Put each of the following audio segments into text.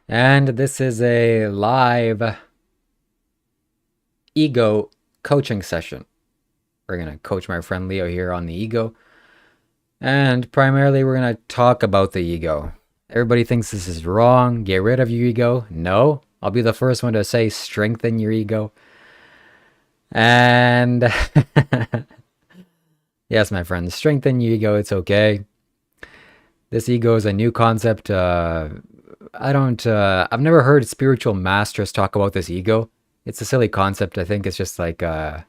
And this is a live ego coaching session. We're going to coach my friend Leo here on the ego. And primarily, we're going to talk about the ego. Everybody thinks this is wrong. Get rid of your ego. No, I'll be the first one to say strengthen your ego. And yes, my friends, strengthen your ego. It's okay. This ego is a new concept. I've never heard spiritual masters talk about this ego. It's a silly concept. I think it's just like, a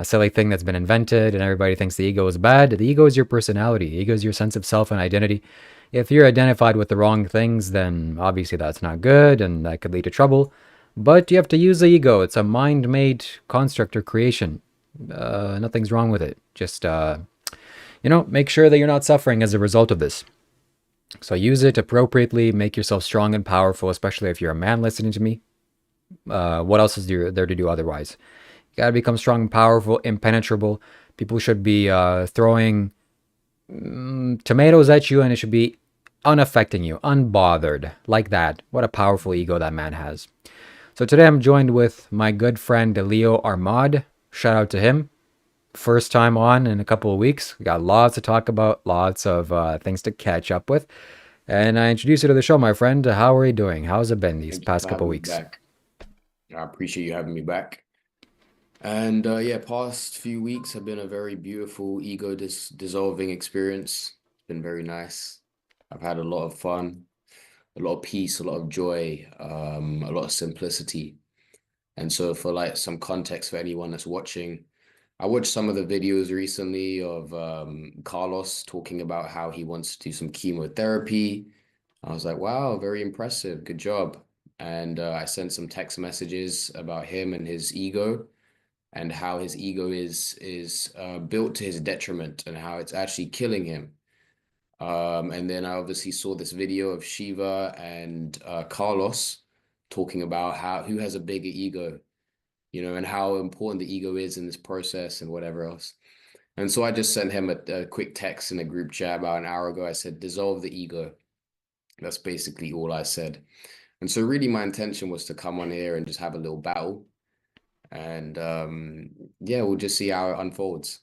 silly thing that's been invented and everybody thinks the ego is bad. The ego is your personality. The ego is your sense of self and identity. If you're identified with the wrong things, then obviously that's not good and that could lead to trouble. But you have to use the ego. It's a mind-made construct or creation. Nothing's wrong with it. Just, make sure that you're not suffering as a result of this. So use it appropriately, make yourself strong and powerful, especially if you're a man listening to me. What else is there to do otherwise? You gotta become strong and powerful, impenetrable. People should be throwing tomatoes at you and it should be unaffecting you, unbothered, like that. What a powerful ego that man has. So today I'm joined with my good friend Leo Armad. Shout out to him. First time on in a couple of weeks. We got lots to talk about, lots of things to catch up with. And I introduce you to the show, my friend. How are you doing? How's it been these Thank you past for couple of having me weeks? back. I appreciate you having me back. And yeah, past few weeks have been a very beautiful ego dissolving experience. It's been very nice. I've had a lot of fun, a lot of peace, a lot of joy, a lot of simplicity. And so for like some context for anyone that's watching, I watched some of the videos recently of Carlos talking about how he wants to do some chemotherapy. I was like, wow, very impressive. Good job. And I sent some text messages about him and his ego and how his ego is built to his detriment and how it's actually killing him. And then I obviously saw this video of Shiva and Carlos talking about how who has a bigger ego, and how important the ego is in this process and whatever else. And so I just sent him a quick text in a group chat about an hour ago. I said, dissolve the ego. That's basically all I said. And so really my intention was to come on here and just have a little battle. And yeah, we'll just see how it unfolds.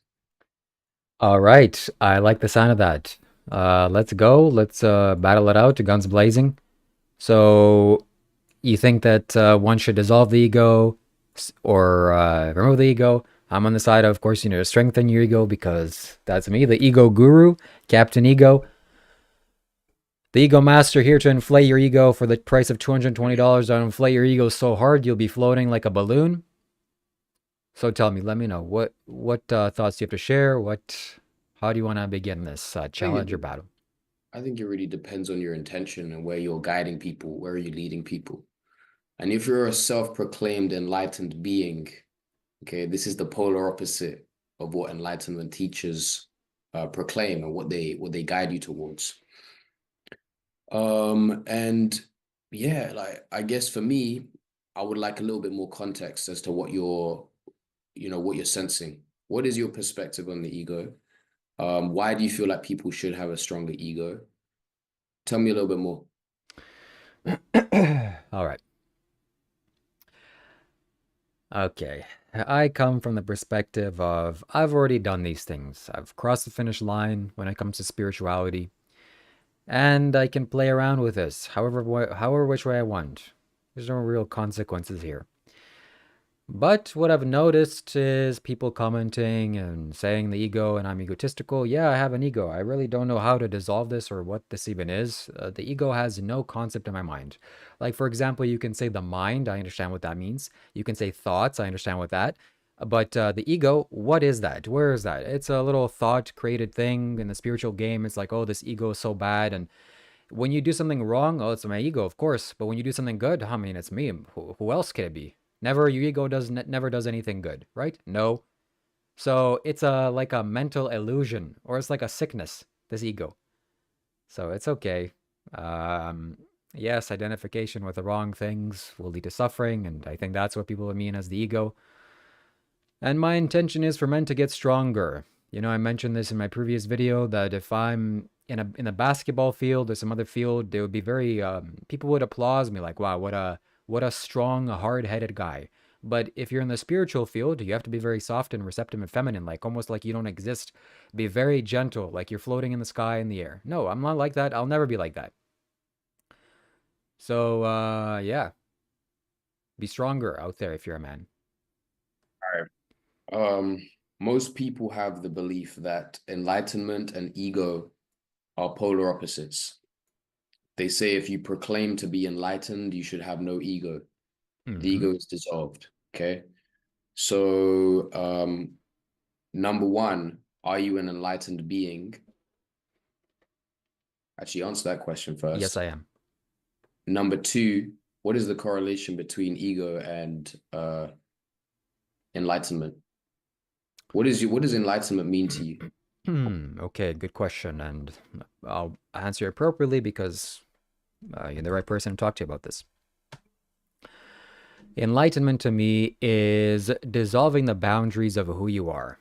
All right. I like the sound of that. Let's go. Let's battle it out, guns blazing. So, you think that one should dissolve the ego or remove the ego? I'm on the side of course, to strengthen your ego because that's me, the ego guru, Captain Ego. The ego master here to inflate your ego for the price of $220. I'll inflate your ego so hard you'll be floating like a balloon. So tell me, let me know what thoughts do you have to share. How do you want to begin this I think challenge or it, battle? I think it really depends on your intention and where you're guiding people, where are you leading people. And if you're a self-proclaimed enlightened being, okay, this is the polar opposite of what enlightenment teachers proclaim and what they guide you towards. And yeah, like I guess for me, I would like a little bit more context as to what you're sensing. What is your perspective on the ego? Why do you feel like people should have a stronger ego? Tell me a little bit more. All right. Okay. I come from the perspective of I've already done these things. I've crossed the finish line when it comes to spirituality, and I can play around with this however which way I want. There's no real consequences here. But what I've noticed is people commenting and saying the ego and I'm egotistical. Yeah, I have an ego. I really don't know how to dissolve this or what this even is. The ego has no concept in my mind. Like, for example, you can say the mind. I understand what that means. You can say thoughts. I understand what that. But the ego, what is that? Where is that? It's a little thought created thing in the spiritual game. It's like, oh, this ego is so bad. And when you do something wrong, oh, it's my ego, of course. But when you do something good, I mean, it's me. Who else could it be? Never, your ego never does anything good, right? No. So it's like a mental illusion, or it's like a sickness. This ego. So it's okay. Um, yes, identification with the wrong things will lead to suffering, and I think that's what people mean as the ego. And my intention is for men to get stronger. I mentioned this in my previous video that if I'm in a basketball field or some other field, they would be very people would applaud me like, wow, what a strong, hard-headed guy. But if you're in the spiritual field, you have to be very soft and receptive and feminine, like almost like you don't exist. Be very gentle, like you're floating in the sky in the air. No, I'm not like that. I'll never be like that. So yeah, be stronger out there if you're a man. All right. Most people have the belief that enlightenment and ego are polar opposites. They say if you proclaim to be enlightened, you should have no ego. The Hmm. ego is dissolved. Okay. So, number one, are you an enlightened being? Actually, answer that question Yes, first. I am. Number two, what is the correlation between ego and enlightenment? What does enlightenment mean to you? Okay, good question, and I'll answer appropriately because you're the right person to talk to about this. Enlightenment to me is dissolving the boundaries of who you are.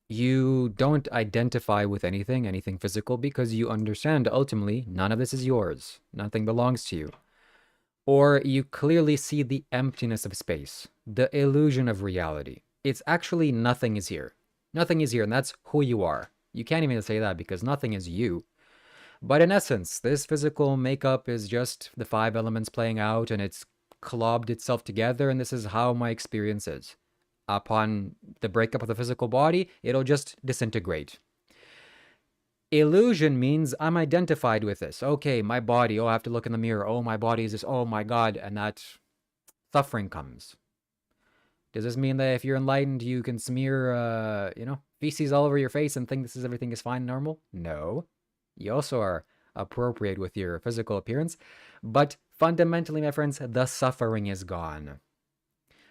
You don't identify with anything physical, because you understand ultimately none of this is yours. Nothing belongs to you. Or you clearly see the emptiness of space, the illusion of reality. It's actually nothing is here. Nothing is here, and that's who you are. You can't even say that because nothing is you. But in essence, this physical makeup is just the five elements playing out, and it's clobbed itself together, and this is how my experience is. Upon the breakup of the physical body, it'll just disintegrate. Illusion means I'm identified with this. Okay, my body. Oh, I have to look in the mirror. Oh, my body is this. Oh my God. And that suffering comes. Does this mean that if you're enlightened, you can smear, feces all over your face and think this is everything is fine and normal? No. You also are appropriate with your physical appearance. But fundamentally, my friends, the suffering is gone.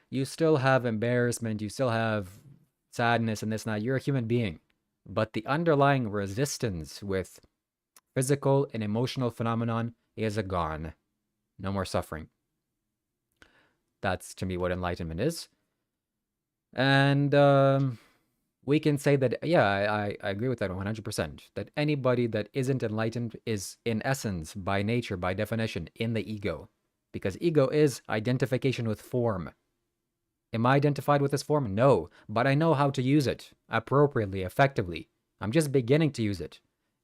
You still have embarrassment. You still have sadness and this and that. You're a human being. But the underlying resistance with physical and emotional phenomenon is gone. No more suffering. That's to me what enlightenment is. And we can say that, yeah, I agree with that 100%. That anybody that isn't enlightened is, in essence, by nature, by definition, in the ego. Because ego is identification with form. Am I identified with this form? No. But I know how to use it appropriately, effectively. I'm just beginning to use it.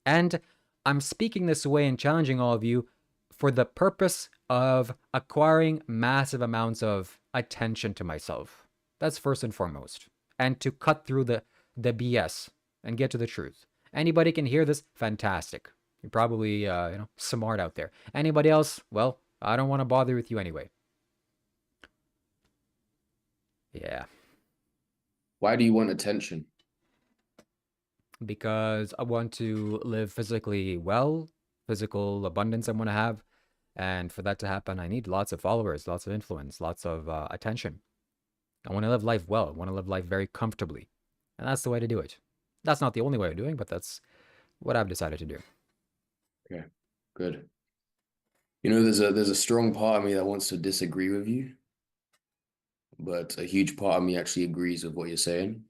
And I'm speaking this way and challenging all of you for the purpose of acquiring massive amounts of attention to myself. That's first and foremost. And to cut through the BS and get to the truth. Anybody can hear this? Fantastic. You're probably smart out there. Anybody else? Well, I don't want to bother with you anyway. Yeah. Why do you want attention? Because I want to live physically well, physical abundance I want to have. And for that to happen, I need lots of followers, lots of influence, lots of attention. I want to live life well. I want to live life very comfortably. And that's the way to do it. That's not the only way of doing, but that's what I've decided to do. Okay, good. You know, there's a strong part of me that wants to disagree with you, but a huge part of me actually agrees with what you're saying.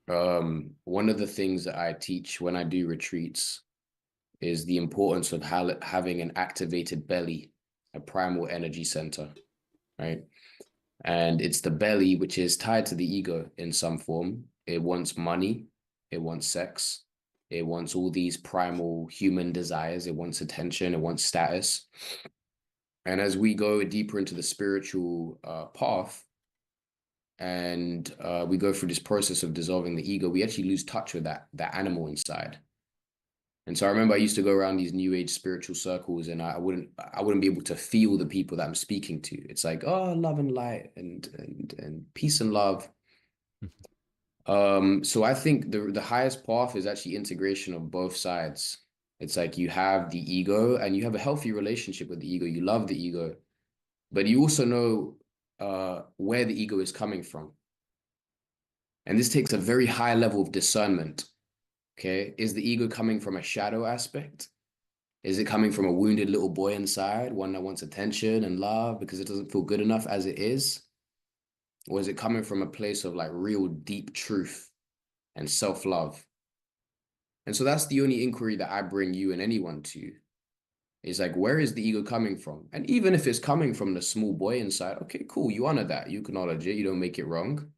One of the things that I teach when I do retreats is the importance of having an activated belly, a primal energy center, right? And it's the belly which is tied to the ego in some form. It wants money, it wants sex, it wants all these primal human desires, it wants attention, it wants status. And as we go deeper into the spiritual path, and we go through this process of dissolving the ego, we actually lose touch with that animal inside. And so I remember I used to go around these new age spiritual circles, and I wouldn't be able to feel the people that I'm speaking to. It's like, oh, love and light and peace and love. So I think the highest path is actually integration of both sides. It's like you have the ego and you have a healthy relationship with the ego. You love the ego, but you also know where the ego is coming from. And this takes a very high level of discernment. Okay. Is the ego coming from a shadow aspect? Is it coming from a wounded little boy inside, one that wants attention and love because it doesn't feel good enough as it is? Or is it coming from a place of like real deep truth and self-love? And so that's the only inquiry that I bring you and anyone to. Is like, where is the ego coming from? And even if it's coming from the small boy inside, okay, cool, you honor that. You acknowledge it. You don't make it wrong.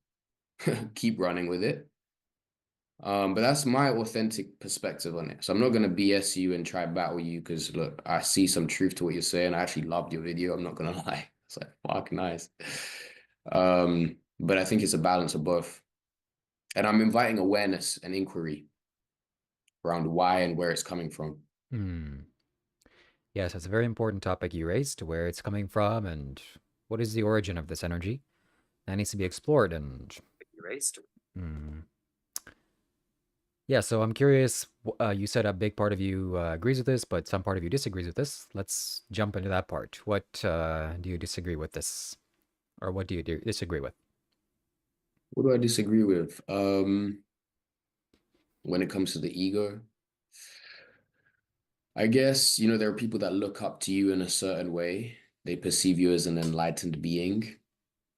Keep running with it. But that's my authentic perspective on it. So I'm not gonna BS you and try battle you because look, I see some truth to what you're saying. I actually loved your video. I'm not gonna lie. It's like fuck nice. But I think it's a balance of both. And I'm inviting awareness and inquiry around why and where it's coming from. Hmm. Yes, it's a very important topic you raised, where it's coming from and what is the origin of this energy. That needs to be explored and erased. Hmm. Yeah, so I'm curious. You said a big part of you agrees with this, but some part of you disagrees with this. Let's jump into that part. What do you disagree with this, or what do you disagree with? What do I disagree with? When it comes to the ego, I guess, there are people that look up to you in a certain way. They perceive you as an enlightened being.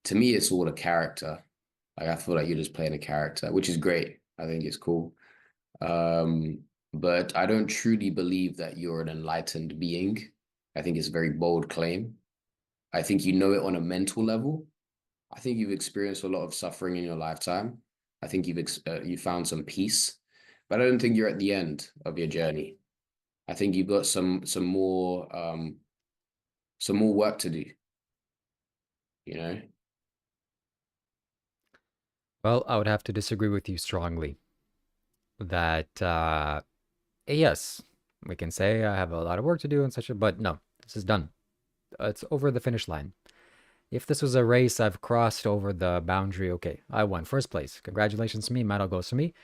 To me, it's all a character. Like I feel like you're just playing a character, which is great. I think it's cool. Um, but I don't truly believe that you're an enlightened being. I think it's a very bold claim. I think you know it on a mental level. I think you've experienced a lot of suffering in your lifetime. I think you found some peace, but I don't think you're at the end of your journey. I think you've got some more work to do, you know? Well, I would have to disagree with you strongly. That yes, we can say I have a lot of work to do and such, but no, this is done. It's over the finish line. If this was a race, I've crossed over the boundary. Okay, I won first place. Congratulations to me. Medal goes to me.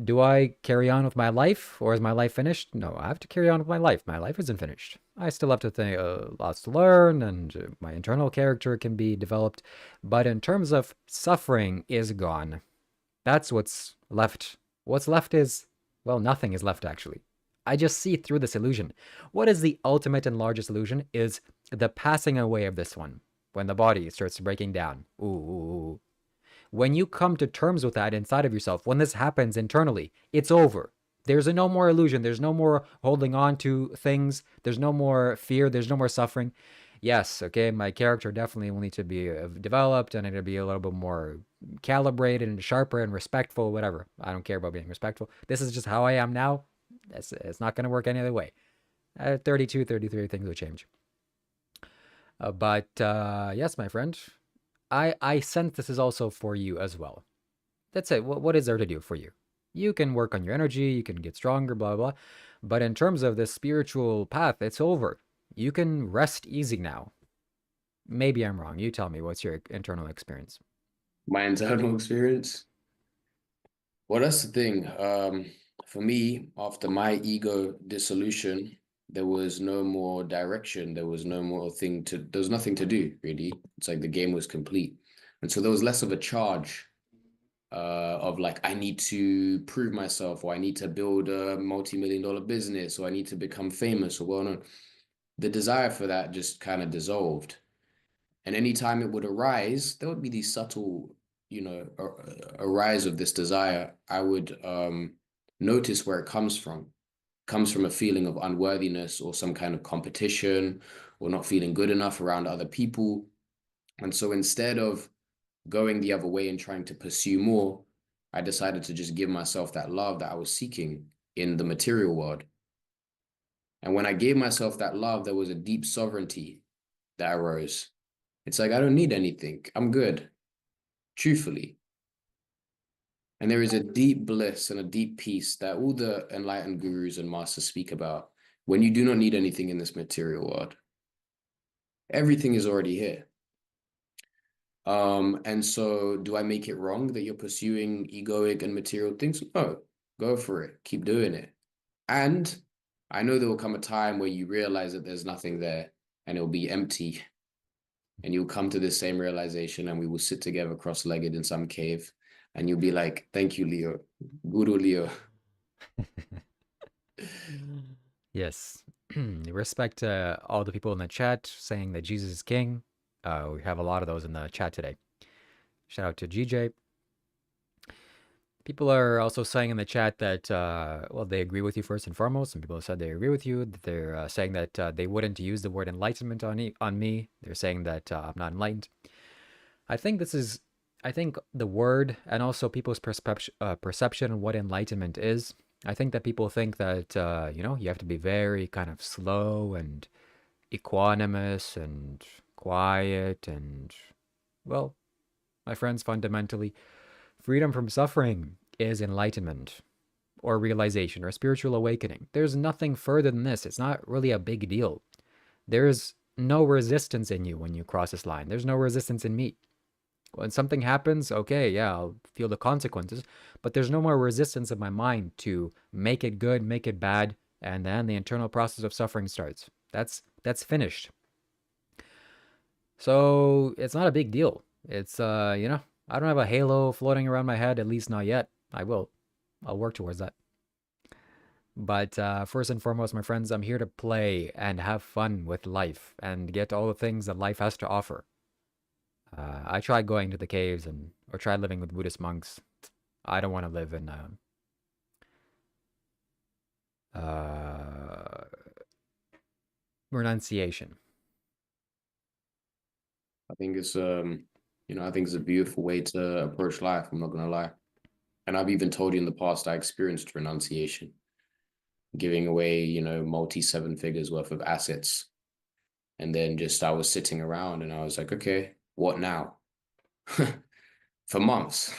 Do I carry on with my life, or is my life finished? No, I have to carry on with my life. My life isn't finished. I still have to think, lots to learn, and my internal character can be developed. But in terms of suffering, is gone. That's what's left. What's left is, well, nothing is left actually. I just see through this illusion. What is the ultimate and largest illusion is the passing away of this one. When the body starts breaking down. Ooh. When you come to terms with that inside of yourself, when this happens internally, it's over. There's no more illusion. There's no more holding on to things. There's no more fear. There's no more suffering. Yes, okay, my character definitely will need to be developed and it'll be a little bit more calibrated and sharper and respectful, whatever. I don't care about being respectful. This is just how I am now. It's not going to work any other way. At 32, 33, things will change. But yes, my friend, I sense this is also for you as well. That's it. What is there to do for you? You can work on your energy, you can get stronger, blah, blah. But in terms of this spiritual path, it's over. You can rest easy now. Maybe I'm wrong. You tell me, what's your internal experience? My internal experience. Well, that's the thing. For me, after my ego dissolution, there was no more direction. There was nothing to do, really. It's like the game was complete. And so there was less of a charge of like, I need to prove myself, or I need to build a multi-million-dollar business, or I need to become famous or well known. The desire for that just kind of dissolved. And anytime it would arise, there would be these subtle, a rise of this desire. I would notice where it comes from. It comes from a feeling of unworthiness or some kind of competition or not feeling good enough around other people. And so instead of going the other way and trying to pursue more, I decided to just give myself that love that I was seeking in the material world. And when I gave myself that love, there was a deep sovereignty that arose. It's like, I don't need anything. I'm good, truthfully. And there is a deep bliss and a deep peace that all the enlightened gurus and masters speak about when you do not need anything in this material world. Everything is already here. And so do I make it wrong that you're pursuing egoic and material things? No, go for it. Keep doing it. And I know there will come a time where you realize that there's nothing there and it'll be empty. And you'll come to this same realization and we will sit together cross-legged in some cave. And you'll be like, thank you, Leo. Guru Leo. Yes. Respect all the people in the chat saying that Jesus is king. We have a lot of those in the chat today. Shout out to GJ. People are also saying in the chat that, well, they agree with you first and foremost. Some people said they agree with you. That they're saying that they wouldn't use the word enlightenment on me. They're saying that I'm not enlightened. I think this is, I think the word and also people's perception of what enlightenment is. I think that people think that, you have to be very kind of slow and equanimous and quiet and, well, my friends, fundamentally, freedom from suffering is enlightenment or realization or spiritual awakening. There's nothing further than this. It's not really a big deal. There's no resistance in you when you cross this line. There's no resistance in me. When something happens, okay, yeah, I'll feel the consequences, but there's no more resistance in my mind to make it good, make it bad, and then the internal process of suffering starts. That's finished. So it's not a big deal. It's I don't have a halo floating around my head, at least not yet. I will. I'll work towards that. But first and foremost, my friends, I'm here to play and have fun with life and get all the things that life has to offer. I tried going to the caves or tried living with Buddhist monks. I don't want to live in uh, renunciation. I think it's I think it's a beautiful way to approach life, I'm not gonna lie. And I've even told you in the past I experienced renunciation, giving away, multi seven figures worth of assets. And then just I was sitting around and I was like, okay, what now? For months.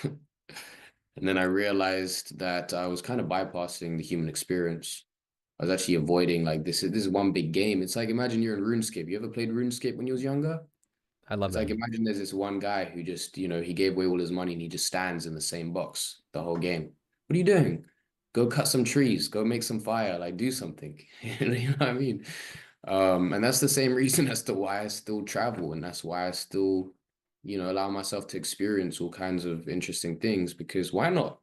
And then I realized that I was kind of bypassing the human experience. I was actually avoiding like this is one big game. It's like imagine you're in RuneScape. You ever played RuneScape when you was younger? I love It's that like game. imagine there's this one guy who just, he gave away all his money and he just stands in the same box the whole game. What are you doing? Go cut some trees, go make some fire, like do something. You know what I mean? And that's the same reason as to why I still travel, and that's why I still, allow myself to experience all kinds of interesting things, because why not?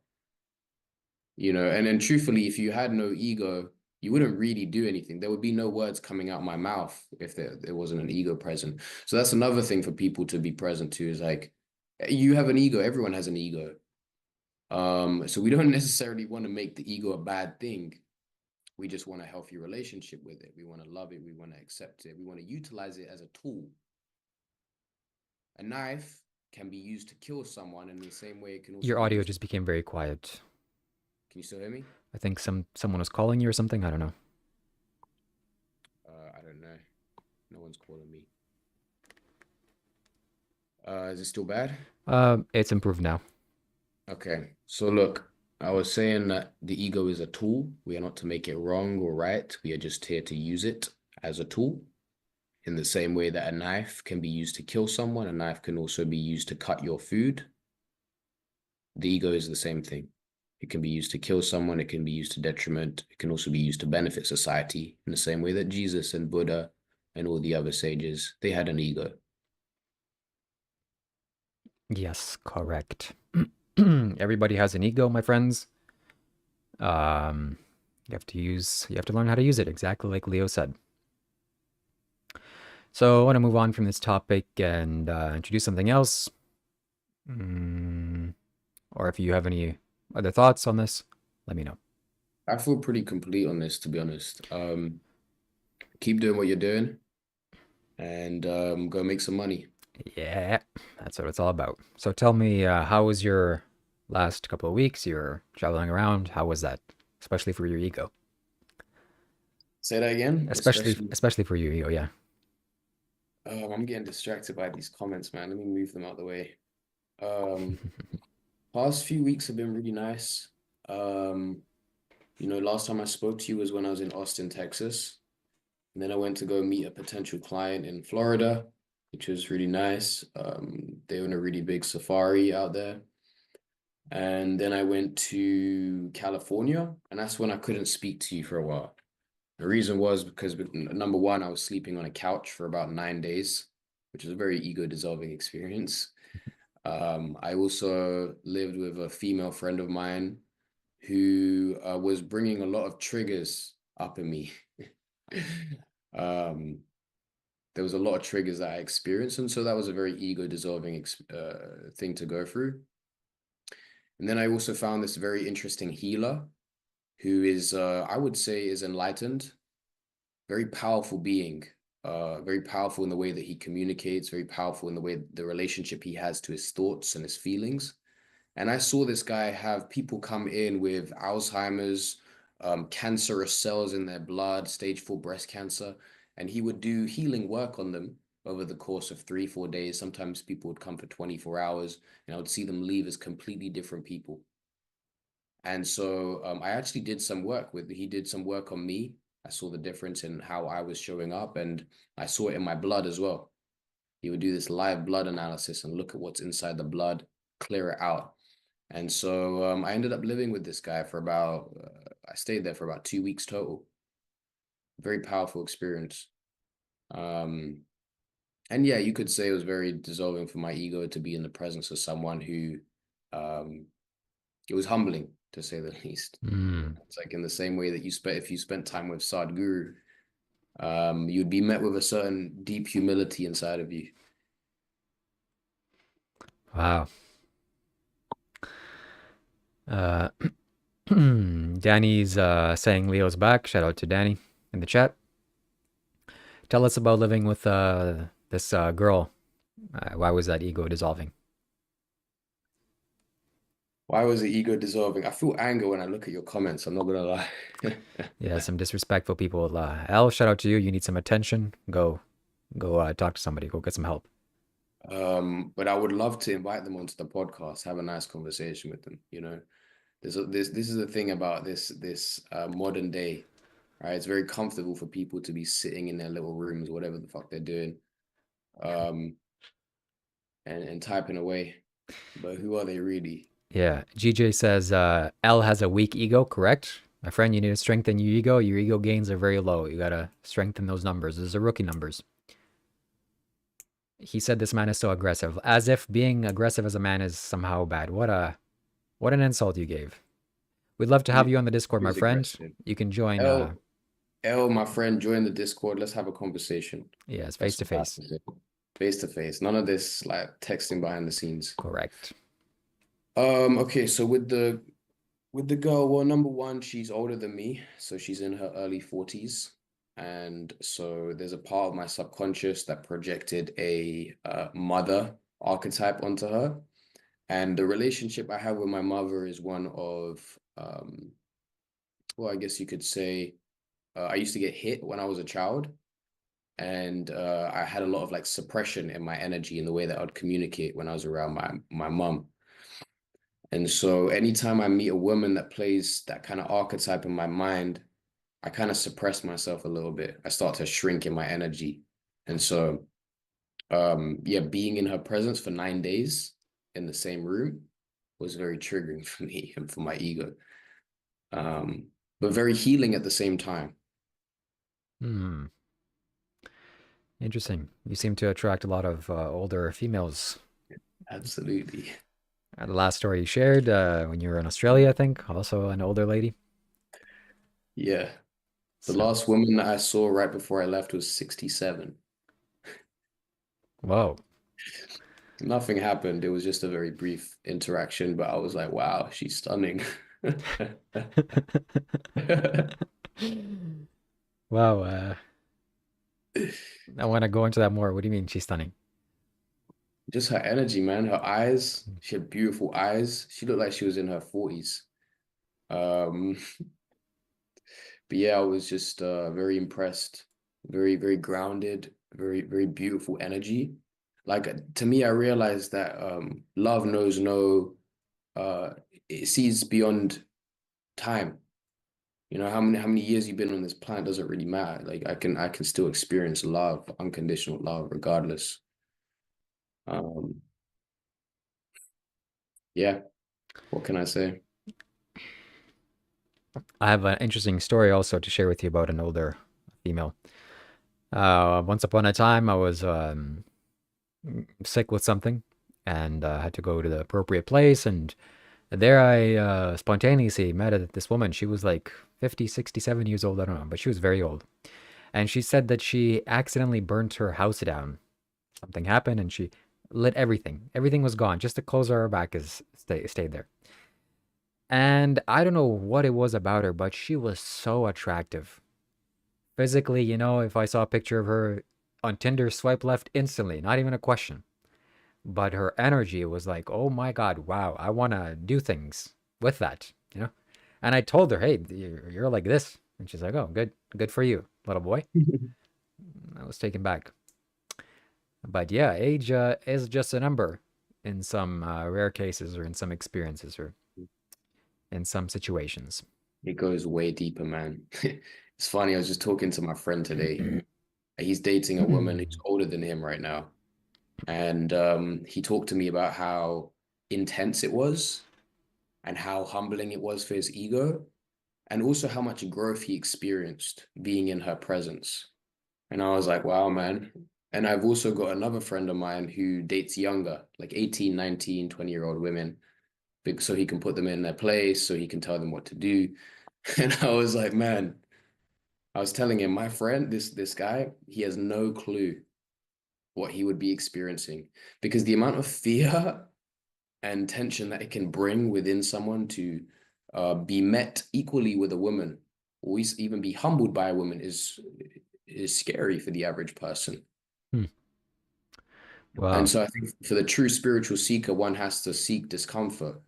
And then truthfully, if you had no ego, you wouldn't really do anything. There would be no words coming out my mouth if there wasn't an ego present. So that's another thing for people to be present to is like, you have an ego, everyone has an ego. So we don't necessarily want to make the ego a bad thing. We just want a healthy relationship with it. We want to love it. We want to accept it. We want to utilize it as a tool. A knife can be used to kill someone, and in the same way, it can also Your be audio used. just became very quiet. Can you still hear me? I think someone was calling you or something. I don't know. I don't know. No one's calling me. Is it still bad? It's improved now. Okay. So look, I was saying that the ego is a tool. We are not to make it wrong or right. We are just here to use it as a tool. In the same way that a knife can be used to kill someone, a knife can also be used to cut your food. The ego is the same thing. It can be used to kill someone, it can be used to detriment, it can also be used to benefit society in the same way that Jesus and Buddha and all the other sages, they had an ego. Yes, correct. Everybody has an ego, my friends. Um, you have to learn how to use it, exactly like Leo said. So I want to move on from this topic and introduce something else. Mm, or if you have any other thoughts on this, let me know. I feel pretty complete on this, to be honest. Keep doing what you're doing and go make some money. Yeah, that's what it's all about. So tell me, how was your last couple of weeks? You're traveling around. How was that? Especially for your ego. Say that again, Especially, especially. especially for your ego. Yeah. I'm getting distracted by these comments, man. Let me move them out the way. Um, Past few weeks have been really nice. Um, last time I spoke to you was when I was in Austin, Texas. And then I went to go meet a potential client in Florida, which was really nice. They own a really big safari out there. And then I went to California, and that's when I couldn't speak to you for a while. The reason was because number one, I was sleeping on a couch for about 9 days, which is a very ego dissolving experience. I also lived with a female friend of mine who was bringing a lot of triggers up in me. um, there was a lot of triggers that I experienced, and so that was a very ego dissolving thing to go through. And then I also found this very interesting healer who is, I would say, is enlightened, very powerful being, very powerful in the way that he communicates, very powerful in the way the relationship he has to his thoughts and his feelings. And I saw this guy have people come in with Alzheimer's, cancerous cells in their blood, stage 4 breast cancer, and he would do healing work on them over the course of 3, 4 days. Sometimes people would come for 24 hours, and I would see them leave as completely different people. And so I actually did some work with, he did some work on me. I saw the difference in how I was showing up, and I saw it in my blood as well. He would do this live blood analysis and look at what's inside the blood, clear it out. And so I ended up living with this guy for about, I stayed there for about 2 weeks total. Very powerful experience. Um, and yeah, you could say it was very dissolving for my ego to be in the presence of someone who, um, it was humbling to say the least. Mm. It's like in the same way that if you spent time with Sadhguru, you'd be met with a certain deep humility inside of you. Wow. Uh, Danny's saying Leo's back. Shout out to Danny in the chat. Tell us about living with this girl. Why was that ego dissolving? Why was the ego dissolving? I feel anger when I look at your comments. I'm not gonna lie. Yeah, some disrespectful people. Al, shout out to you. You need some attention. Go talk to somebody. Go get some help. But I would love to invite them onto the podcast, have a nice conversation with them. This is the thing about this modern day, right? It's very comfortable for people to be sitting in their little rooms, whatever the fuck they're doing, um, and typing away. But who are they really? Yeah, GJ says L has a weak ego, correct? My friend, you need to strengthen your ego. Your ego gains are very low. You gotta strengthen those numbers. Those are rookie numbers. He said this man is so aggressive, as if being aggressive as a man is somehow bad. What an insult you gave. We'd love to have you on the Discord, my Who's friend. aggressive? You can join. L, my friend, join the Discord. Let's have a conversation. Yeah, it's face That's to what I have face. to say. Face to face. None of this like texting behind the scenes. Correct. Okay, so with the girl, well, number one, she's older than me, so she's in her early 40s. And so there's a part of my subconscious that projected a mother archetype onto her. And the relationship I have with my mother is one of, well, I guess you could say, I used to get hit when I was a child. And I had a lot of like suppression in my energy in the way that I'd communicate when I was around my mom. And so anytime I meet a woman that plays that kind of archetype in my mind, I kind of suppress myself a little bit. I start to shrink in my energy. And so, yeah, being in her presence for 9 days in the same room was very triggering for me and for my ego, but very healing at the same time. Hmm. Interesting. You seem to attract a lot of older females. Absolutely. The last story you shared when you were in Australia, I think, also an older lady. Yeah. The So, last woman that I saw right before I left was 67. whoa. Nothing happened. It was just a very brief interaction, but I was like, wow, she's stunning. Wow. I want to go into that more. What do you mean she's stunning? Just her energy, man. Her eyes, she had beautiful eyes. She looked like she was in her 40s. Um, but yeah, I was just very impressed. Very, very grounded, very, very beautiful energy. Like to me, I realized that love knows no uh it sees beyond time. How many years you've been on this planet doesn't really matter. Like I can still experience love, unconditional love, regardless. Um, yeah, what can I say? I have an interesting story also to share with you about an older female. Once upon a time, I was sick with something and had to go to the appropriate place. And there I spontaneously met this woman. She was like 50, 67 years old. I don't know, but she was very old. And she said that she accidentally burnt her house down. Something happened and she lit everything. Everything was gone. Just the clothes on her back stayed there. And I don't know what it was about her, but she was so attractive. Physically, if I saw a picture of her on Tinder, swipe left instantly, not even a question. But her energy was like, oh my God, wow, I want to do things with that. And I told her, hey, you're like this. And she's like, oh, good for you, little boy. I was taken back. But yeah, age is just a number in some rare cases or in some experiences or in some situations. It goes way deeper, man. It's funny, I was just talking to my friend today. He's dating a woman who's older than him right now. And he talked to me about how intense it was and how humbling it was for his ego, and also how much growth he experienced being in her presence. And I was like, wow, man. And I've also got another friend of mine who dates younger, like 18, 19, 20-year-old women, so he can put them in their place, so he can tell them what to do. And I was like, man, I was telling him, my friend, this guy, he has no clue what he would be experiencing, because the amount of fear and tension that it can bring within someone to be met equally with a woman, or even be humbled by a woman, is scary for the average person. Hmm. And Wow. so I think for the true spiritual seeker, one has to seek discomfort,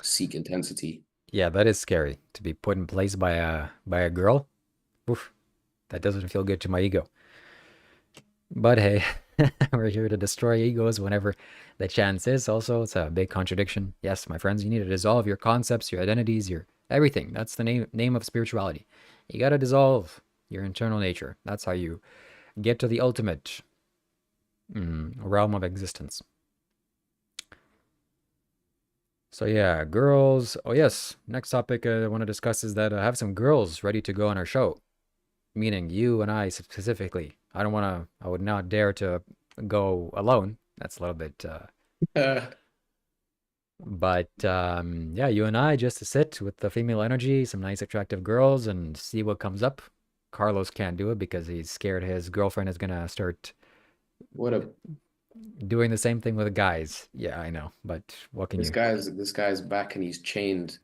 seek intensity. Yeah, that is scary to be put in place by a girl. Oof, that doesn't feel good to my ego. But hey, we're here to destroy egos whenever the chance is. Also, it's a big contradiction. Yes, my friends, you need to dissolve your concepts, your identities, your everything. That's the name of spirituality. You got to dissolve your internal nature. That's how you get to the ultimate realm of existence. So yeah, girls. Oh yes, next topic I want to discuss is that I have some girls ready to go on our show. Meaning you and I specifically. I don't want to. I would not dare to go alone. That's a little bit. But yeah, you and I just to sit with the female energy, some nice attractive girls, and see what comes up. Carlos can't do it because he's scared his girlfriend is gonna start What a doing the same thing with guys. Yeah, I know, but what can this you? guy's this guy's back and he's chained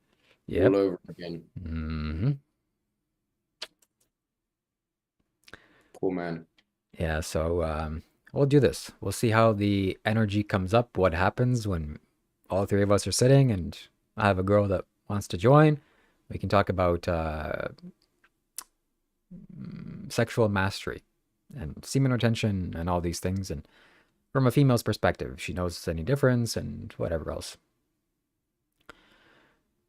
all Yep. over again. Poor man. Yeah, so we'll do this. We'll see how the energy comes up, what happens when all three of us are sitting, and I have a girl that wants to join. We can talk about sexual mastery and semen retention and all these things, and from a female's perspective, if she knows any difference and whatever else.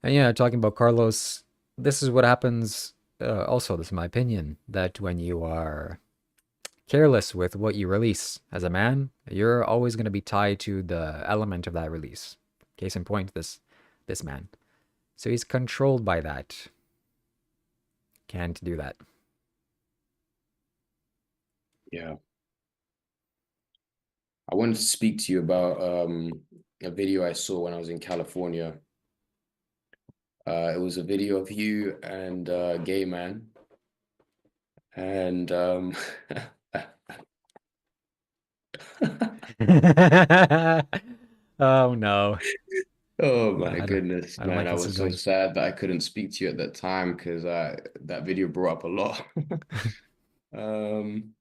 And yeah, talking about Carlos, this is what happens. Also, this is my opinion that when you are careless with what you release as a man, you're always going to be tied to the element of that release. Case in point, this man. So he's controlled by that. Can't do that. Yeah. I wanted to speak to you about a video I saw when I was in California. It was a video of you and a gay man. And Oh no. oh my I don't goodness, I don't man, like I this is was so going. sad that I couldn't speak to you at that time because that video brought up a lot. Um,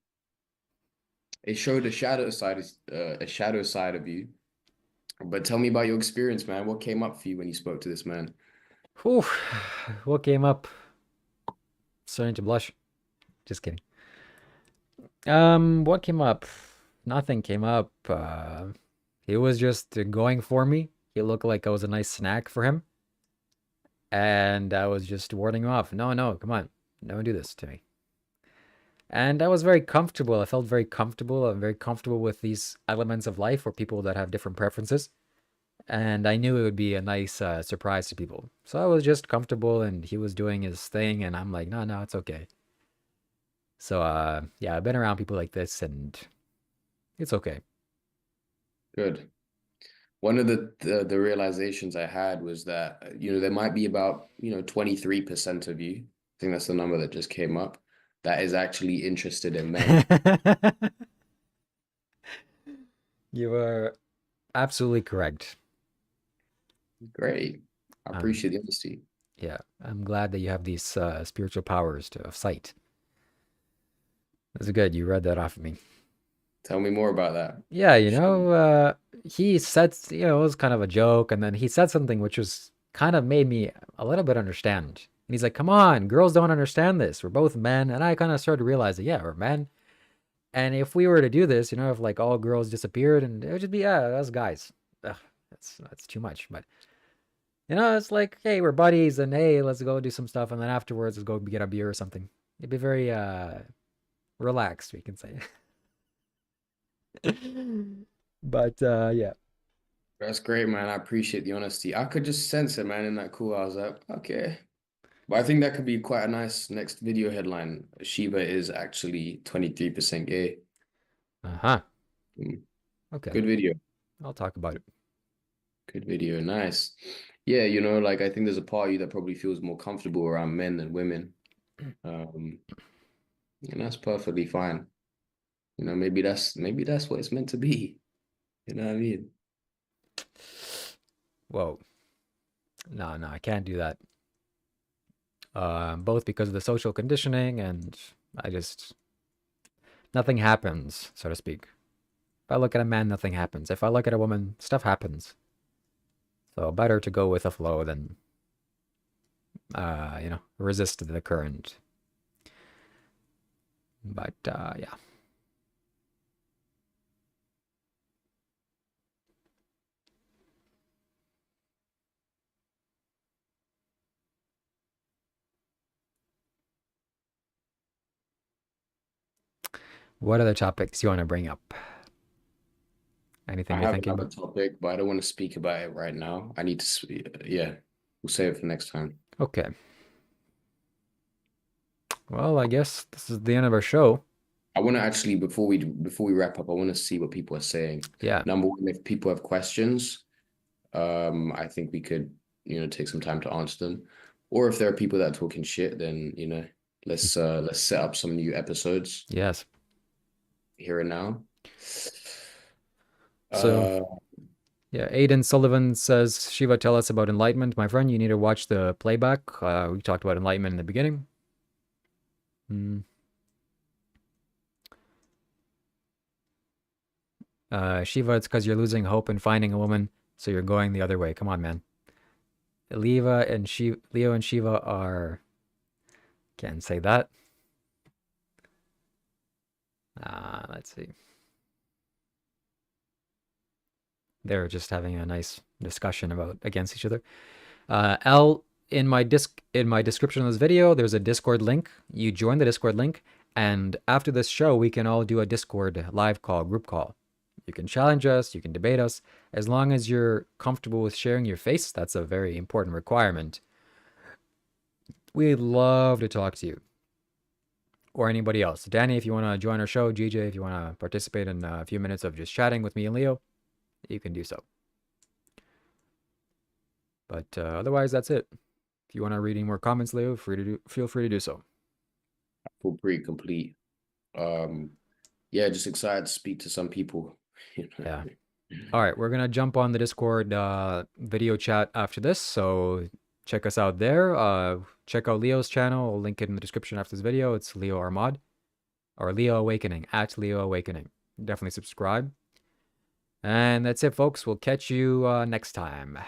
it showed a shadow side of you. But tell me about your experience, man. What came up for you when you spoke to this man? Whew. What came up? Starting to blush. Just kidding. What came up? Nothing came up. He was just going for me. He looked like I was a nice snack for him. And I was just warding him off. No, no, come on. Don't do this to me. And I was very comfortable. I felt very comfortable. I'm very comfortable with these elements of life for people that have different preferences. And I knew it would be a nice surprise to people. So I was just comfortable and he was doing his thing. And I'm like, no, no, it's okay. So yeah, I've been around people like this and it's okay. Good. One of the realizations I had was that, there might be about, 23% of you, I think that's the number that just came up, that is actually interested in men. You are absolutely correct. Great. I Um, appreciate the honesty. yeah, I'm glad that you have these spiritual powers to of sight. That's good. You read that off of me. Tell me more about that. Yeah, Shoot. he said, it was kind of a joke, and then he said something which was kind of made me a little bit understand. And he's like, "Come on, girls don't understand this. We're both men." And I kind of started realizing, yeah, we're men. And if we were to do this, if like all girls disappeared, and it would just be, yeah, us guys. Ugh, that's too much. But it's like, hey, we're buddies, and hey, let's go do some stuff, and then afterwards, let's go get a beer or something. It'd be very relaxed, we can say. But yeah. That's great, man. I appreciate the honesty. I could just sense it, man, in that call. I was like, okay. But I think that could be quite a nice next video headline. Shiva is actually 23% gay. Uh-huh. Mm, Okay. good video. I'll talk about it. Good video. Nice. Yeah, like I think there's a part of you that probably feels more comfortable around men than women. Um, and that's perfectly fine. Maybe that's what it's meant to be. You know what I mean? Whoa. No, no, I can't do that. Both because of the social conditioning and I just nothing happens, so to speak. If I look at a man, nothing happens. If I look at a woman, stuff happens. So better to go with the flow than resist the current. But yeah. What other topics you want to bring up? I Anything you're have thinking another about? topic, but I don't want to speak about it right now. I need to, yeah, we'll save it for next time. Okay. Well, I guess this is the end of our show. I want to actually, before we wrap up, I want to see what people are saying. Yeah. Number one, if people have questions, I think we could, take some time to answer them. Or if there are people that are talking shit, then, let's set up some new episodes Yes. here and now. So Uh, yeah, Aiden Sullivan says, Shiva, tell us about enlightenment. My friend, you need to watch the playback. We talked about enlightenment in the beginning. Mm. Shiva, it's because you're losing hope in finding a woman, so you're going the other way. Come on, man. Leo and Shiva are. Can't say that. Let's see. They're just having a nice discussion about against each other. L in my description of this video, there's a Discord link. You join the Discord link, and after this show, we can all do a Discord live call, group call. You can challenge us, you can debate us, as long as you're comfortable with sharing your face. That's a very important requirement. We'd love to talk to you or anybody else. Danny, if you want to join our show, GJ, if you want to participate in a few minutes of just chatting with me and Leo, you can do so. But otherwise, that's it. If you want to read any more comments, Leo, feel free to do so. I feel pretty complete. Um, yeah, just excited to speak to some people. Yeah. All right, we're gonna jump on the Discord video chat after this, so check us out there. Check out Leo's channel. I'll link it in the description after this video. It's Leo Armad or Leo Awakening at Leo Awakening. Definitely subscribe. And that's it, folks. We'll catch you next time.